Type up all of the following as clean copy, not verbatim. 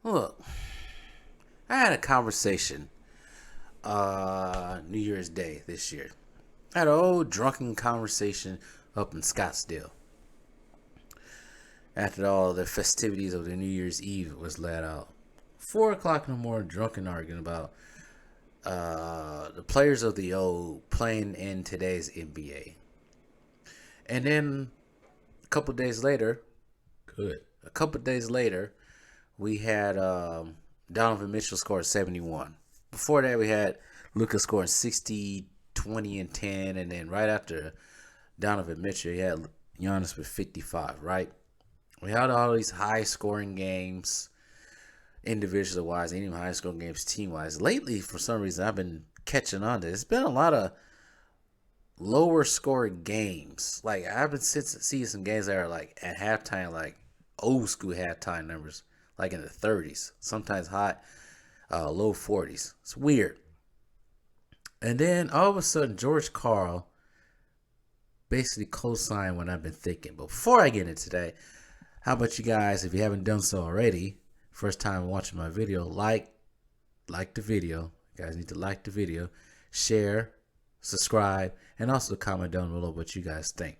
Look, I had a conversation New Year's Day this year. I had an old drunken conversation up in Scottsdale after all the festivities of the New Year's Eve was let out. 4 o'clock in the morning, drunken arguing about the players of the old playing in today's NBA. And then a couple days later, good. A couple days later, we had Donovan Mitchell scored 71. Before that, we had Luka scoring 60, 20, and 10. And then right after Donovan Mitchell, he had Giannis with 55, right? We had all these high scoring games, individual wise, and even high scoring games team wise. Lately, for some reason, I've been catching on to it. It's been a lot of lower scoring games. Like, I've been seeing some games that are like at halftime, like old school halftime numbers, like in the 30s, sometimes high, low 40s. It's weird. And then all of a sudden, George Karl basically co-signed what I've been thinking. But before I get into that, how about you guys, if you haven't done so already, first time watching my video, like the video. You guys need to like the video, share, subscribe, and also comment down below what you guys think.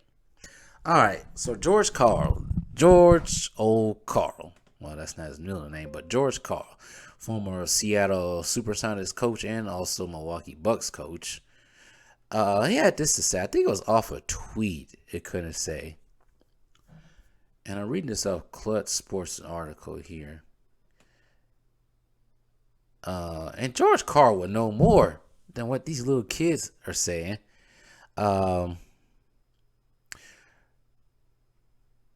All right, so George Karl, George O. Karl. Well, that's not his middle name, but George Karl, former Seattle Supersonics coach and also Milwaukee Bucks coach. He had this to say. I think it was off a tweet. It couldn't say. And I'm reading this off Clutch Sports article here. And George Karl would know more than what these little kids are saying.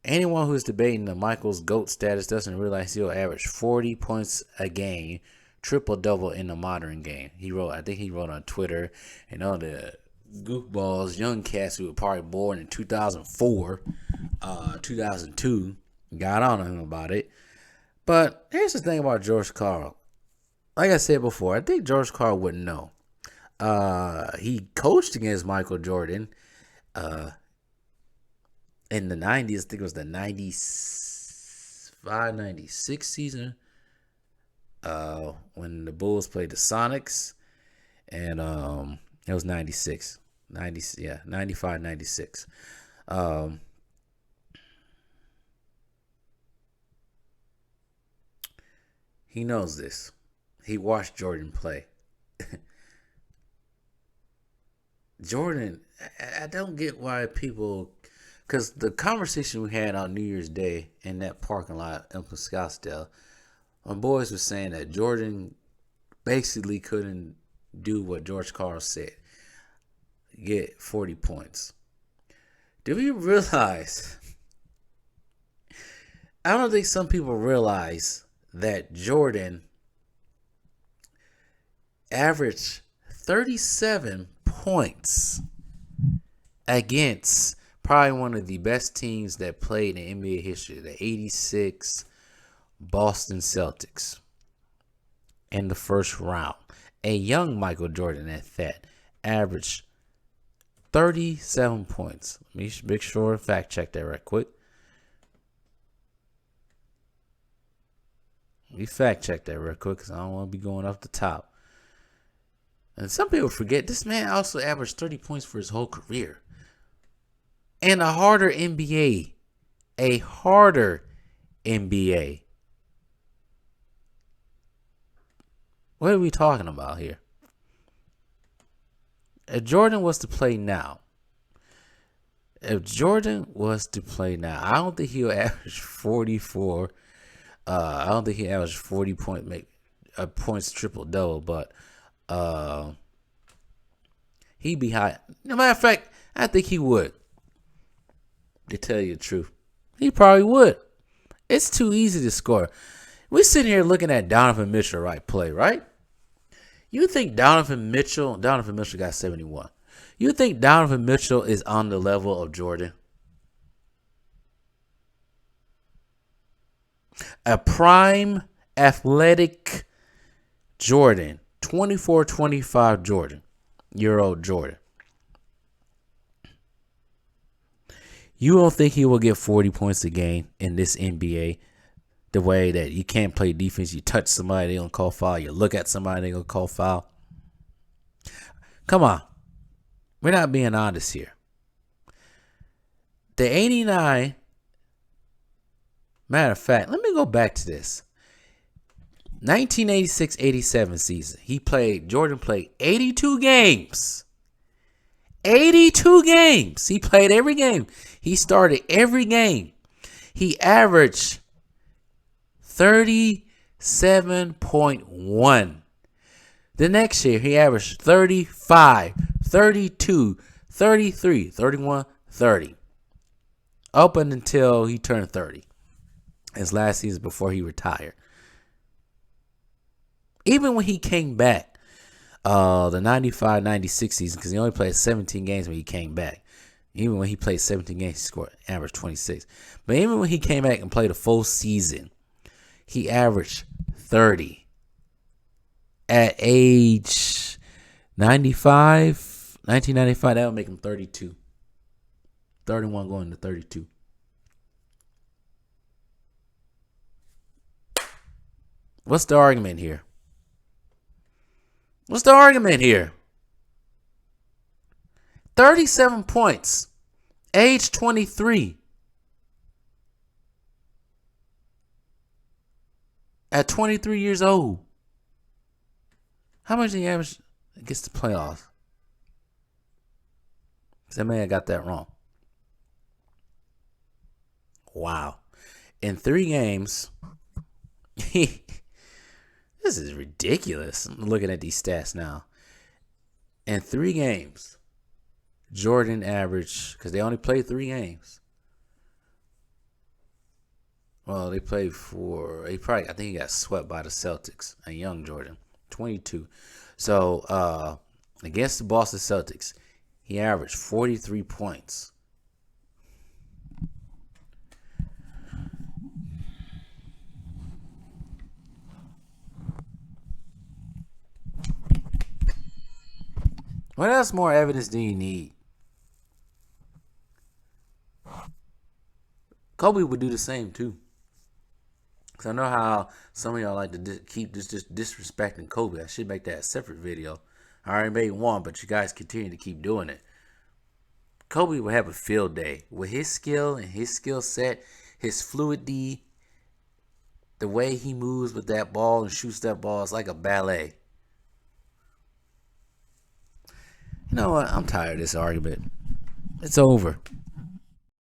Anyone who's debating the Michael's GOAT status doesn't realize he'll average 40 points a game, triple-double in the modern game. I think he wrote on Twitter, and all the goofballs, young cats who were probably born in 2004, 2002, got on him about it. But here's the thing about George Karl. Like I said before, I think George Karl wouldn't know. He coached against Michael Jordan in the 90s. I think it was the 95, 96 season when the Bulls played the Sonics. And it was 96. 95, 96. He knows this. He watched Jordan play. Jordan, I don't get why people, because the conversation we had on New Year's Day in that parking lot in Scottsdale, my boys were saying that Jordan basically couldn't do what George Karl said, get 40 points. Do we realize? I don't think some people realize that Jordan averaged 37 points against probably one of the best teams that played in NBA history, the 86 Boston Celtics, in the first round. A young Michael Jordan at that averaged 37 points. Let me make sure and fact check that right quick. We fact check that real quick because I don't want to be going off the top. And some people forget this man also averaged 30 points for his whole career. And a harder NBA. A harder NBA. What are we talking about here? If Jordan was to play now, I don't think he'll average 44. I don't think he averaged 40 points triple double, but he'd be high. No matter of fact, I think he would. To tell you the truth, he probably would. It's too easy to score. We're sitting here looking at Donovan Mitchell play, right? You think Donovan Mitchell got 71. You think Donovan Mitchell is on the level of Jordan? A prime athletic Jordan, 24-25 year-old Jordan. You don't think he will get 40 points a game in this NBA? The way that you can't play defense, you touch somebody, they gonna call foul. You look at somebody, they gonna call foul. Come on, we're not being honest here. The 89. Matter of fact, let me go back to this. 1986-87 season. Jordan played 82 games. 82 games. He played every game. He started every game. He averaged 37.1. The next year, he averaged 35, 32, 33, 31, 30. Up until he turned 30. His last season before he retired. Even when he came back, the 95-96 season, because he only played 17 games when he came back. Even when he played 17 games, he scored average 26. But even when he came back and played a full season, he averaged 30. At age 1995, that would make him 32. 31 going to 32. What's the argument here? What's the argument here? 37 points. Age 23. At 23 years old. How much did he average against the playoffs? That man, I got that wrong. Wow. In 3 games, this is ridiculous. I'm looking at these stats now. In 3 games, Jordan averaged, because they only played 3 games. Well, they played I think he got swept by the Celtics. A young Jordan, 22. So, against the Boston Celtics, he averaged 43 points. What else more evidence do you need? Kobe would do the same too. Because I know how some of y'all like to keep just disrespecting Kobe. I should make that a separate video. I already made one, but you guys continue to keep doing it. Kobe would have a field day. With his skill and his skill set, his fluidity, the way he moves with that ball and shoots that ball, it's like a ballet. You know what? I'm tired of this argument. It's over.